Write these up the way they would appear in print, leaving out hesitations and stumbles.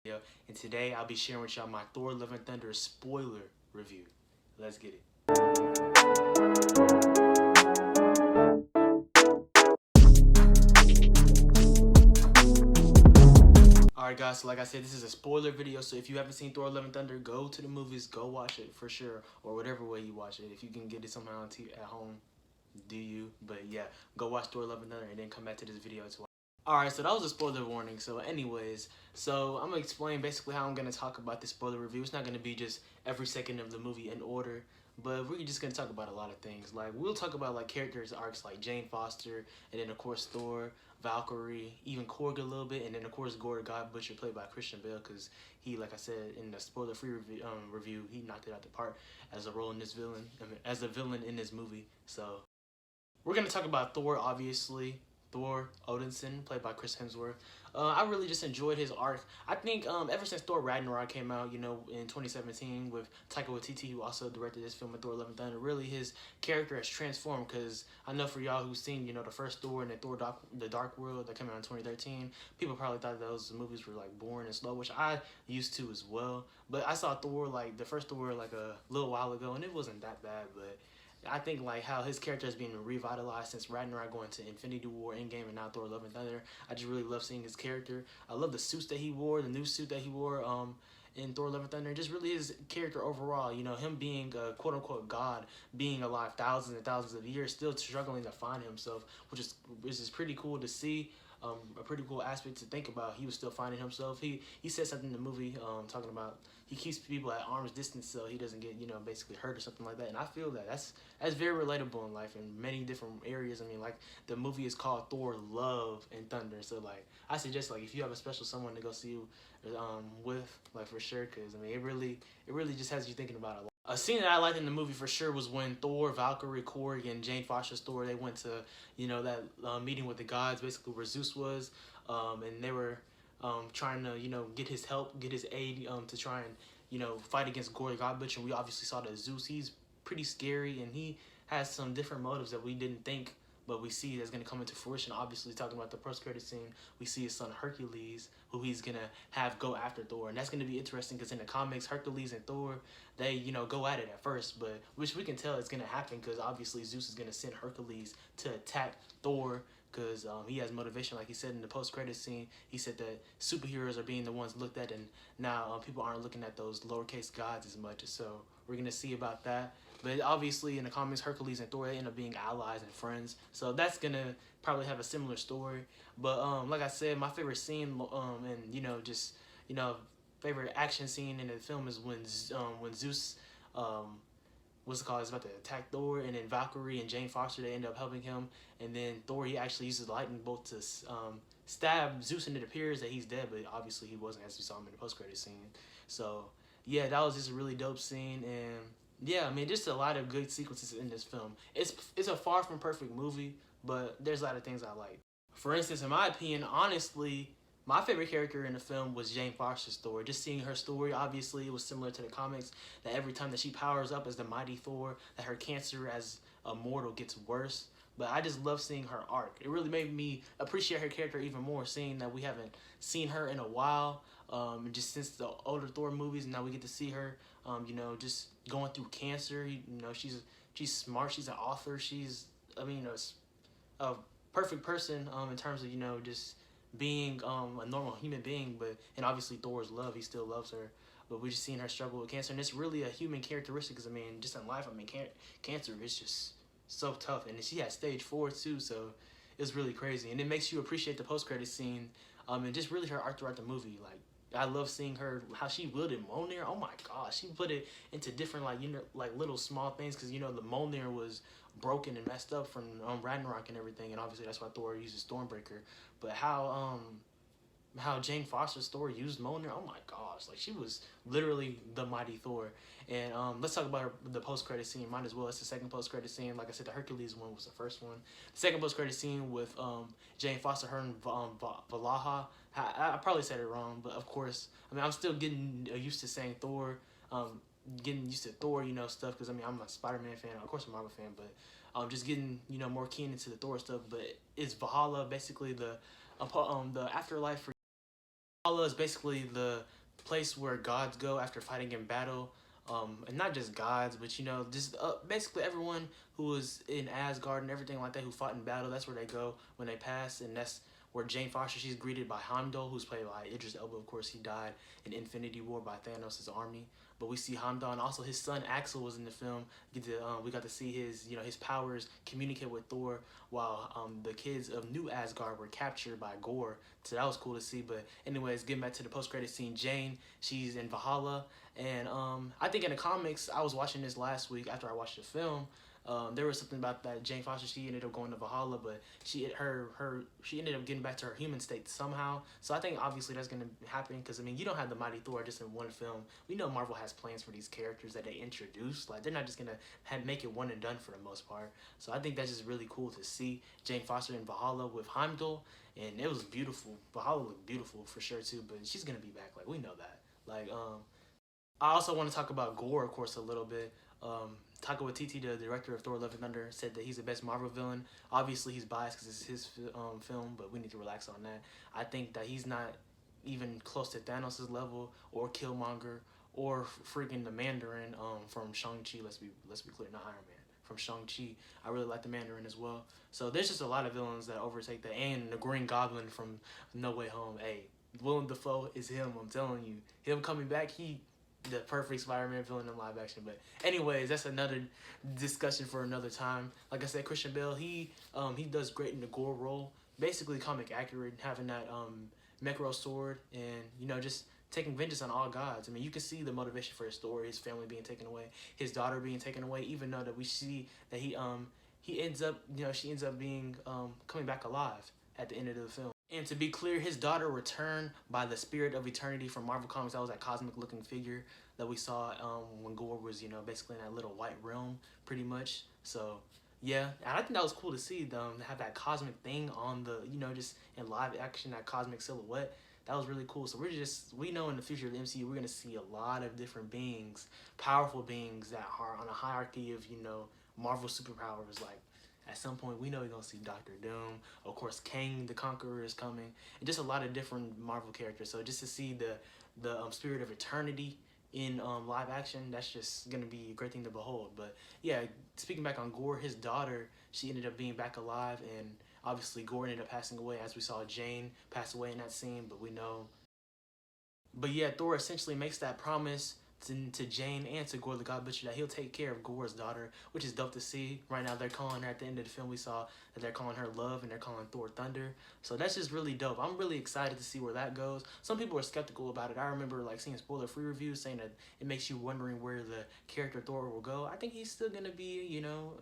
video, and today I'll be sharing with y'all my Thor: Love and Thunder spoiler review. Let's get it. Alright guys, so like I said, this is a spoiler video, so if you haven't seen Thor: Love and Thunder, go to the movies, go watch it for sure, or whatever way you watch it. If you can get it somehow on TV at home, do you? But yeah, go watch Thor: Love and Thunder and then come back to this video to watch. Alright, so that was a spoiler warning. So anyways, so I'm going to explain basically how I'm going to talk about this spoiler review. It's not going to be just every second of the movie in order, but we're just going to talk about a lot of things. Like, we'll talk about like characters arcs like Jane Foster, and then of course Thor, Valkyrie, even Korg a little bit, and then of course Gorr, God Butcher, played by Christian Bale, because he, like I said in the spoiler-free review, he knocked it out the park as a role in this villain, as a villain in this movie. So we're going to talk about Thor, obviously. Thor Odinson, played by Chris Hemsworth. I really just enjoyed his arc. I think ever since Thor Ragnarok came out, you know, in 2017 with Taika Waititi, who also directed this film, Thor: Love and Thunder, really his character has transformed. Because I know for y'all who've seen, you know, the first Thor and the Dark World that came out in 2013, people probably thought those movies were like boring and slow, which I used to as well. But I saw Thor, like the first Thor, like a little while ago, and it wasn't that bad. But I think like how his character has been revitalized since Ragnarok going to Infinity War, Endgame, and now Thor: Love and Thunder. I just really love seeing his character. I love the suits that he wore, the new suit that he wore in Thor: Love and Thunder. Just really his character overall. You know, him being a quote unquote god, being alive thousands and thousands of years, still struggling to find himself, which is pretty cool to see. A pretty cool aspect to think about. He was still finding himself. He said something in the movie talking about he keeps people at arm's distance so he doesn't get, you know, basically hurt or something like that. And I feel that that's very relatable in life in many different areas. I mean, like the movie is called Thor: Love and Thunder, so like I suggest like if you have a special someone to go see you with, like, for sure, because I mean it really just has you thinking about it. A scene that I liked in the movie for sure was when Thor, Valkyrie, Korg, and Jane Foster's Thor, they went to, you know, that meeting with the gods, basically where Zeus was, and they were trying to, you know, get his help, get his aid to try and, you know, fight against Gorr, God Butcher. And we obviously saw that Zeus, he's pretty scary, and he has some different motives that we didn't think, but we see that's going to come into fruition. Obviously, talking about the post-credit scene, we see his son Hercules, who he's going to have go after Thor. And that's going to be interesting because in the comics, Hercules and Thor, they, you know, go at it at first, but which we can tell is going to happen because obviously Zeus is going to send Hercules to attack Thor because he has motivation. Like he said in the post-credit scene, he said that superheroes are being the ones looked at, and now people aren't looking at those lowercase gods as much. So we're going to see about that. But obviously in the comics, Hercules and Thor, they end up being allies and friends. So that's going to probably have a similar story. But like I said, my favorite scene and, you know, just, you know, favorite action scene in the film is when Zeus what's it called, is about to attack Thor, and then Valkyrie and Jane Foster, they end up helping him, and then Thor, he actually uses the lightning bolt to stab Zeus, and it appears that he's dead, but obviously he wasn't, as we saw him in the post-credit scene. So yeah, that was just a really dope scene. And yeah, I mean, just a lot of good sequences in this film. It's a far from perfect movie, but there's a lot of things I like. For instance, in my opinion, honestly, my favorite character in the film was Jane Foster's Thor. Just seeing her story, obviously, it was similar to the comics, that every time that she powers up as the mighty Thor, that her cancer as a mortal gets worse. But I just love seeing her arc. It really made me appreciate her character even more, seeing that we haven't seen her in a while, just since the older Thor movies. And now we get to see her, you know, just going through cancer. You know, she's smart. She's an author. She's, I mean, you know, a perfect person in terms of, you know, just being a normal human being. But and obviously Thor's love, he still loves her, but we're just seeing her struggle with cancer, and it's really a human characteristic. Because I mean, just in life, I mean, cancer is just so tough, and she had stage 4 too, so it's really crazy. And it makes you appreciate the post-credit scene, and just really her art throughout the movie. Like, I love seeing her, how she wielded Mjolnir. Oh my gosh, she put it into different, like, you know, like little small things, because, you know, the Mjolnir was broken and messed up from Ragnarok and everything, and obviously that's why Thor uses Stormbreaker. But how Jane Foster's Thor used Mjolnir, oh my gosh, like she was literally the mighty Thor. And let's talk about the post-credit scene. Might as well. It's the second post-credit scene. Like I said, the Hercules one was the first one. The second post-credit scene with Jane Foster, her and Valaha. I probably said it wrong, but of course, I mean, I'm still getting used to saying Thor, getting used to Thor, you know, stuff, because I mean, I'm a Spider-Man fan, of course I'm a Marvel fan, but just getting, you know, more keen into the Thor stuff. But it's Valhalla, basically the afterlife for Valhalla is basically the place where gods go after fighting in battle. And not just gods, but you know, just basically everyone who was in Asgard and everything like that who fought in battle. That's where they go when they pass, and that's where Jane Foster, she's greeted by Heimdall, who's played by Idris Elba. Of course, he died in Infinity War by Thanos' army. But we see Heimdall, and also his son Axel was in the film. We got to see his, you know, his powers communicate with Thor, while the kids of New Asgard were captured by Gorr. So that was cool to see. But anyways, getting back to the post-credit scene, Jane, she's in Valhalla, and I think in the comics, I was watching this last week after I watched the film. There was something about that Jane Foster, she ended up going to Valhalla, but she ended up getting back to her human state somehow. So I think obviously that's gonna happen, because I mean, you don't have the mighty Thor just in one film. We know Marvel has plans for these characters that they introduce. Like, they're not just gonna make it one and done for the most part. So I think that's just really cool to see Jane Foster in Valhalla with Heimdall, and it was beautiful. Valhalla looked beautiful for sure too, but she's gonna be back. Like, we know that. Like, I also want to talk about Gorr, of course, a little bit. Taika Waititi, the director of Thor: Love and Thunder, said that he's the best Marvel villain. Obviously, he's biased because it's his film, but we need to relax on that. I think that he's not even close to Thanos' level, or Killmonger, or freaking the Mandarin from Shang-Chi. Let's be clear, not Iron Man. From Shang-Chi, I really like the Mandarin as well. So there's just a lot of villains that overtake that, and the Green Goblin from No Way Home. Hey, Willem Dafoe is him. I'm telling you, him coming back, the perfect Spider-Man villain in live action. But anyways, that's another discussion for another time. Like I said, Christian Bale, he does great in the Gorr role. Basically comic accurate, having that Mechro sword, and you know, just taking vengeance on all gods. I mean, you can see the motivation for his story, his family being taken away, his daughter being taken away, even though that we see that he ends up, you know, she ends up being coming back alive at the end of the film. And to be clear, his daughter returned by the Spirit of Eternity from Marvel Comics. That was that cosmic-looking figure that we saw when Gorr was, you know, basically in that little white realm, pretty much. So, yeah, and I think that was cool to see them have that cosmic thing on the, you know, just in live action, that cosmic silhouette. That was really cool. So we know in the future of the MCU, we're going to see a lot of different beings, powerful beings that are on a hierarchy of, you know, Marvel superpowers. Like, at some point, we know we're going to see Doctor Doom. Of course, Kang the Conqueror is coming. And just a lot of different Marvel characters. So just to see the Spirit of Eternity in live action, that's just going to be a great thing to behold. But yeah, speaking back on Gorr, his daughter, she ended up being back alive. And obviously, Gorr ended up passing away, as we saw Jane pass away in that scene. But we know. But yeah, Thor essentially makes that promise to Jane and to Gorr the God Butcher that he'll take care of Gorr's daughter, which is dope to see. Right now, they're calling her, at the end of the film, we saw that they're calling her Love, and they're calling Thor Thunder. So that's just really dope. I'm really excited to see where that goes. Some people are skeptical about it. I remember like seeing spoiler-free reviews saying that it makes you wondering where the character Thor will go. I think he's still going to be, you know,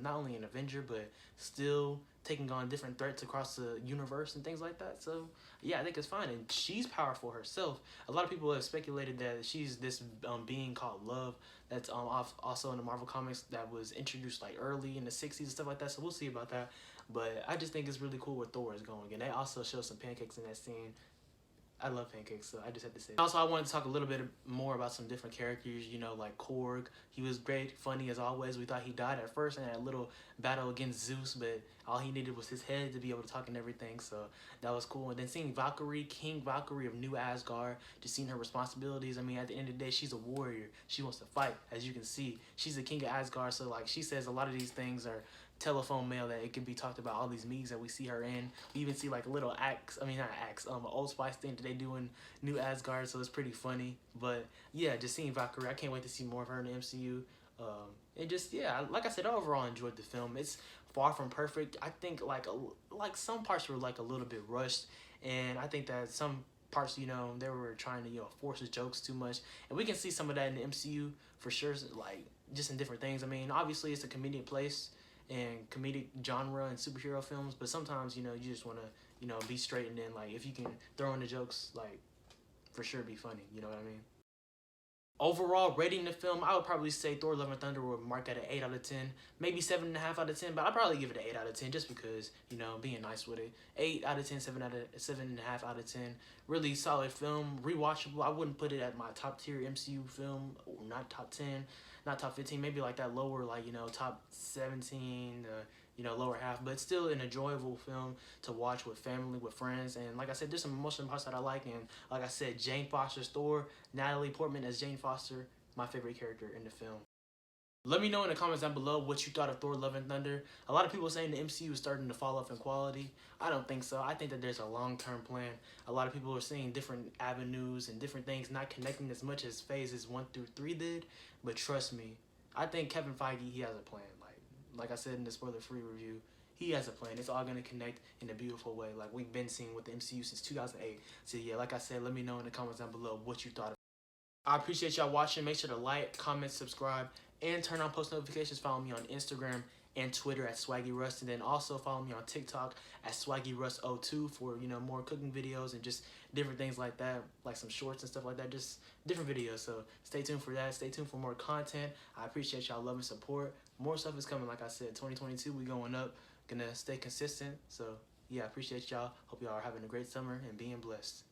not only an Avenger, but still taking on different threats across the universe and things like that. So yeah, I think it's fine. And she's powerful herself. A lot of people have speculated that she's this being called Love that's also in the Marvel comics that was introduced like early in the 60s and stuff like that. So we'll see about that. But I just think it's really cool where Thor is going. And they also show some pancakes in that scene. I love pancakes, so I just had to say it. Also, I wanted to talk a little bit more about some different characters, you know, like Korg. He was great, funny as always. We thought he died at first in that little battle against Zeus, but all he needed was his head to be able to talk and everything, so that was cool. And then seeing Valkyrie, King Valkyrie of New Asgard, just seeing her responsibilities. I mean, at the end of the day, she's a warrior. She wants to fight, as you can see. She's the king of Asgard, so like she says, a lot of these things are telephone mail that it can be talked about, all these meetings that we see her in. We even see like a little Old Spice thing that they do in New Asgard, so it's pretty funny. But yeah, just seeing Valkyrie, I can't wait to see more of her in the MCU. And just, yeah, like I said, I overall enjoyed the film. It's far from perfect. I think like some parts were like a little bit rushed, and I think that some parts, you know, they were trying to, you know, force the jokes too much, and we can see some of that in the MCU for sure, like just in different things. I mean, obviously it's a comedic place and comedic genre and superhero films, but sometimes, you know, you just want to, you know, be straight, and then like if you can throw in the jokes, like for sure be funny, you know what I mean? Overall rating the film, I would probably say Thor: Love and Thunder would mark at an 8 out of 10, maybe 7.5 out of 10, but I'd probably give it an 8 out of 10 just because, you know, being nice with it. 8 out of 10, 7.5 out of 10. Really solid film, rewatchable. I wouldn't put it at my top tier MCU film, not top 10, not top 15, maybe like that lower, like, you know, top 17, you know, lower half, but it's still an enjoyable film to watch with family, with friends. And like I said, there's some emotional parts that I like. And like I said, Jane Foster's Thor, Natalie Portman as Jane Foster, my favorite character in the film. Let me know in the comments down below what you thought of Thor Love and Thunder. A lot of people saying the MCU is starting to fall off in quality. I don't think so. I think that there's a long-term plan. A lot of people are seeing different avenues and different things not connecting as much as phases 1 through 3 did. But trust me, I think Kevin Feige, he has a plan. Like I said in the spoiler-free review, he has a plan. It's all going to connect in a beautiful way like we've been seeing with the MCU since 2008. So yeah, like I said, let me know in the comments down below what you thought of it. I appreciate y'all watching. Make sure to like, comment, subscribe, and turn on post notifications. Follow me on Instagram and Twitter at SwaggyRust, and then also follow me on TikTok at SwaggyRust02 for, you know, more cooking videos and just different things like that, like some shorts and stuff like that, just different videos. So stay tuned for that. Stay tuned for more content. I appreciate y'all love and support. More stuff is coming. Like I said, 2022, we going up. Gonna stay consistent. So yeah, I appreciate y'all. Hope y'all are having a great summer and being blessed.